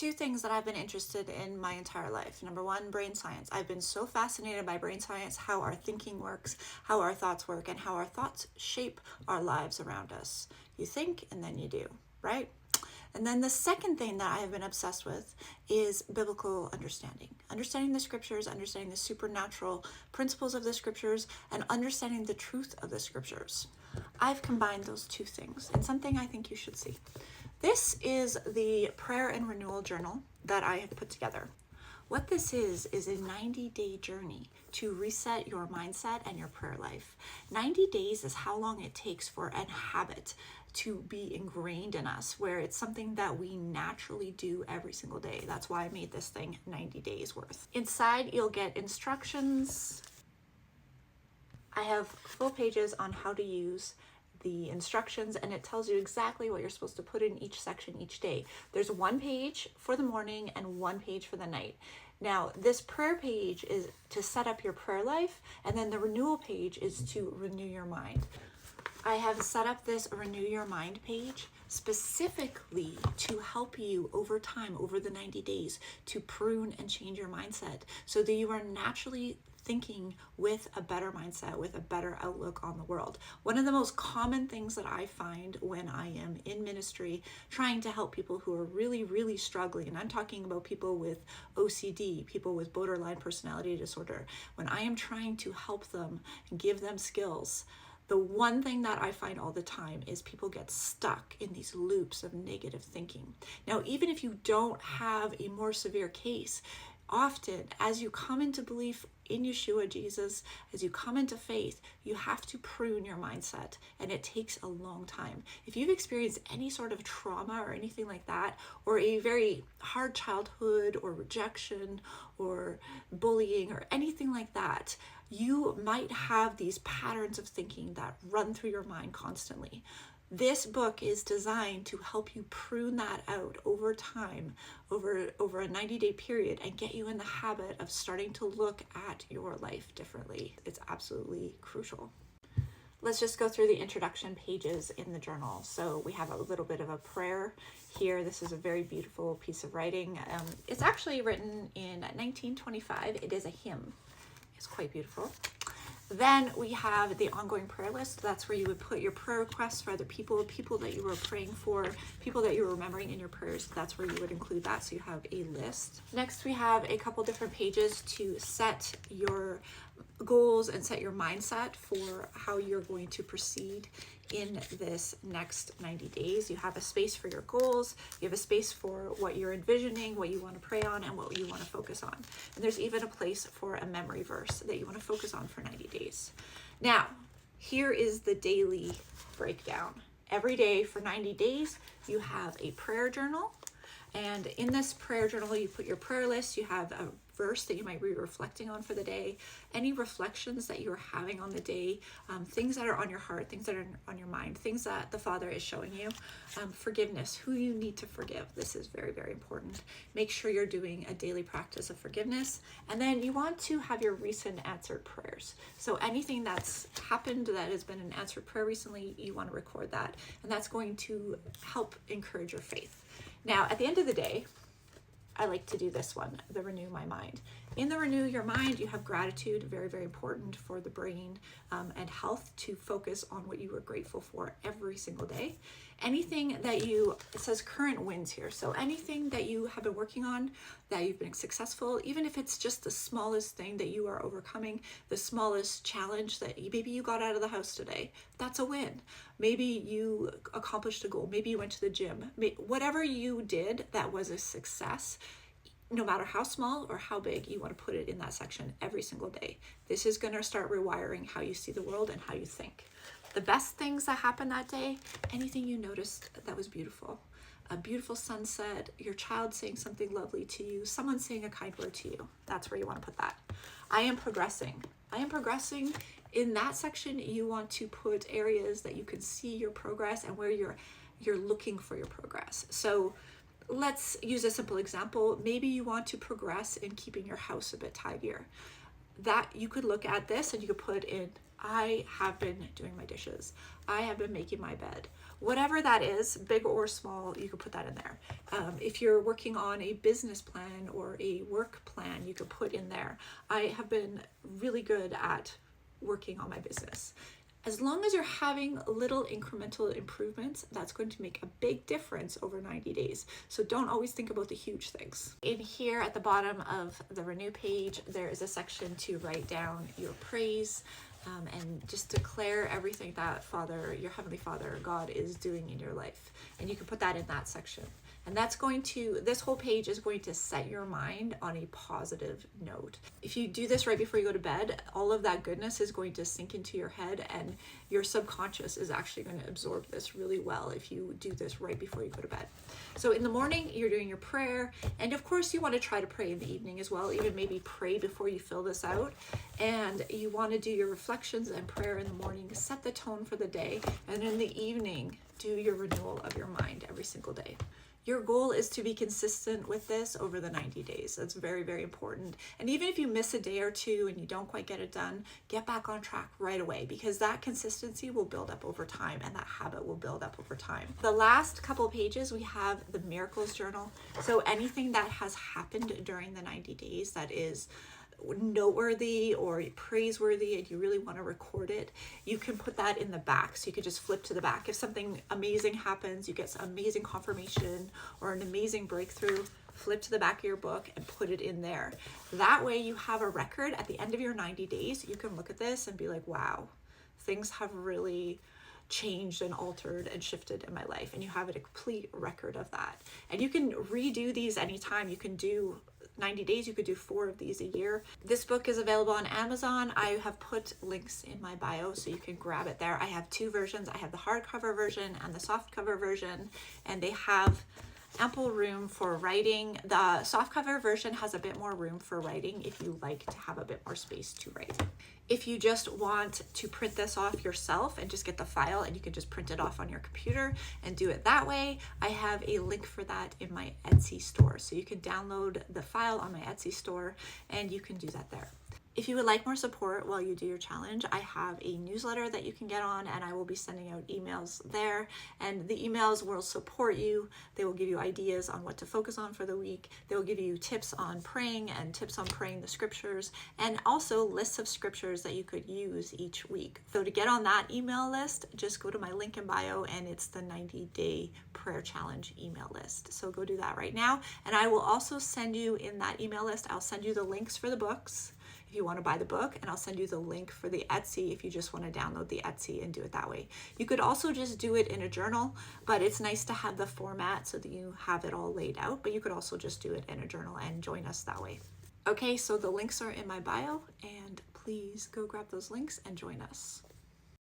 two things that I've been interested in my entire life. Number one, brain science. I've been so fascinated by brain science, how our thinking works, how our thoughts work, and how our thoughts shape our lives around us. You think and then you do, right? And then the second thing that I have been obsessed with is biblical understanding. Understanding the scriptures, understanding the supernatural principles of the scriptures, and understanding the truth of the scriptures. I've combined those two things in something I think you should see. This is the prayer and renewal journal that I have put together. What this is a 90-day journey to reset your mindset and your prayer life. 90 days is how long it takes for a habit to be ingrained in us, where it's something that we naturally do every single day. That's why I made this thing 90 days worth. Inside, you'll get instructions. I have full pages on how to use the instructions, and it tells you exactly what you're supposed to put in each section each day. There's one page for the morning and one page for the night. Now, this prayer page is to set up your prayer life, and then the renewal page is to renew your mind. I have set up this Renew Your Mind page specifically to help you over time, over the 90 days, to prune and change your mindset so that you are naturally thinking with a better mindset, with a better outlook on the world. One of the most common things that I find when I am in ministry trying to help people who are really, really struggling, and I'm talking about people with OCD, people with borderline personality disorder, when I am trying to help them and give them skills, the one thing that I find all the time is people get stuck in these loops of negative thinking. Now, even if you don't have a more severe case, often as you come into belief in Yeshua, Jesus, as you come into faith, you have to prune your mindset, and it takes a long time. If you've experienced any sort of trauma or anything like that, or a very hard childhood or rejection or bullying or anything like that, you might have these patterns of thinking that run through your mind constantly. This book is designed to help you prune that out over time, over a 90-day period, and get you in the habit of starting to look at your life differently. It's absolutely crucial. Let's just go through the introduction pages in the journal. So we have a little bit of a prayer here. This is a very beautiful piece of writing. It's actually written in 1925. It is a hymn. It's quite beautiful. Then we have the ongoing prayer list. That's where you would put your prayer requests for other people, people that you were praying for, people that you were remembering in your prayers. That's where you would include that, so you have a list. Next, we have a couple different pages to set your goals and set your mindset for how you're going to proceed in this next 90 days. You have a space for your goals, you have a space for what you're envisioning, what you want to pray on, and what you want to focus on. And there's even a place for a memory verse that you want to focus on for 90 days. Now, here is the daily breakdown. Every day for 90 days, you have a prayer journal. And in this prayer journal, you put your prayer list, you have a verse that you might be reflecting on for the day, any reflections that you're having on the day, things that are on your heart, things that are on your mind, things that the Father is showing you, forgiveness, who you need to forgive. This is very, very important. Make sure you're doing a daily practice of forgiveness. And then you want to have your recent answered prayers. So anything that's happened that has been an answered prayer recently, you want to record that. And that's going to help encourage your faith. Now, at the end of the day, I like to do this one, the Renew My Mind. In the Renew Your Mind, you have gratitude, very, very important for the brain and health, to focus on what you are grateful for every single day. Anything that it says current wins here. So anything that you have been working on, that you've been successful, even if it's just the smallest thing that you are overcoming, the smallest challenge that maybe you got out of the house today, that's a win. Maybe you accomplished a goal. Maybe you went to the gym. Whatever you did that was a success, no matter how small or how big, you want to put it in that section every single day. This is going to start rewiring how you see the world and how you think. The best things that happened that day, anything you noticed that was beautiful. A beautiful sunset, your child saying something lovely to you, someone saying a kind word to you. That's where you want to put that. I am progressing. I am progressing. In that section, you want to put areas that you can see your progress and where you're looking for your progress. So let's use a simple example. Maybe you want to progress in keeping your house a bit tidier. That you could look at this and you could put in I have been doing my dishes. I have been making my bed. Whatever that is, big or small, you could put that in there. If you're working on a business plan or a work plan, you could put in there, I have been really good at working on my business. As long as you're having little incremental improvements, that's going to make a big difference over 90 days. So don't always think about the huge things. In here at the bottom of the Renew page, there is a section to write down your praise and just declare everything that your Heavenly Father, God, is doing in your life. And you can put that in that section. And this whole page is going to set your mind on a positive note. If you do this right before you go to bed, all of that goodness is going to sink into your head, and your subconscious is actually going to absorb this really well if you do this right before you go to bed. So in the morning, you're doing your prayer. And of course, you want to try to pray in the evening as well, even maybe pray before you fill this out. And you want to do your reflections and prayer in the morning, set the tone for the day. And in the evening, do your renewal of your mind every single day. Your goal is to be consistent with this over the 90 days. That's very, very important. And even if you miss a day or two and you don't quite get it done, get back on track right away, because that consistency will build up over time and that habit will build up over time. The last couple pages, we have the Miracles Journal. So anything that has happened during the 90 days that is noteworthy or praiseworthy and you really want to record it, you can put that in the back. So you could just flip to the back. If something amazing happens, you get some amazing confirmation or an amazing breakthrough, flip to the back of your book and put it in there. That way you have a record at the end of your 90 days. You can look at this and be like, wow, things have really changed and altered and shifted in my life. And you have a complete record of that. And you can redo these anytime. You can do 90 days, you could do 4 of these a year. This book is available on Amazon. I have put links in my bio so you can grab it there. I have 2 versions. I have the hardcover version and the softcover version, and they have ample room for writing. The softcover version has a bit more room for writing if you like to have a bit more space to write. If you just want to print this off yourself and just get the file and you can just print it off on your computer and do it that way, I have a link for that in my Etsy store. So you can download the file on my Etsy store and you can do that there. If you would like more support while you do your challenge, I have a newsletter that you can get on, and I will be sending out emails there. And the emails will support you. They will give you ideas on what to focus on for the week. They will give you tips on praying and tips on praying the scriptures, and also lists of scriptures that you could use each week. So to get on that email list, just go to my link in bio, and it's the 90-day prayer challenge email list. So go do that right now. And I will also send you in that email list, I'll send you the links for the books if you want to buy the book, and I'll send you the link for the Etsy if you just want to download the Etsy and do it that way. You could also just do it in a journal, but it's nice to have the format so that you have it all laid out, but you could also just do it in a journal and join us that way. Okay, so the links are in my bio, and please go grab those links and join us.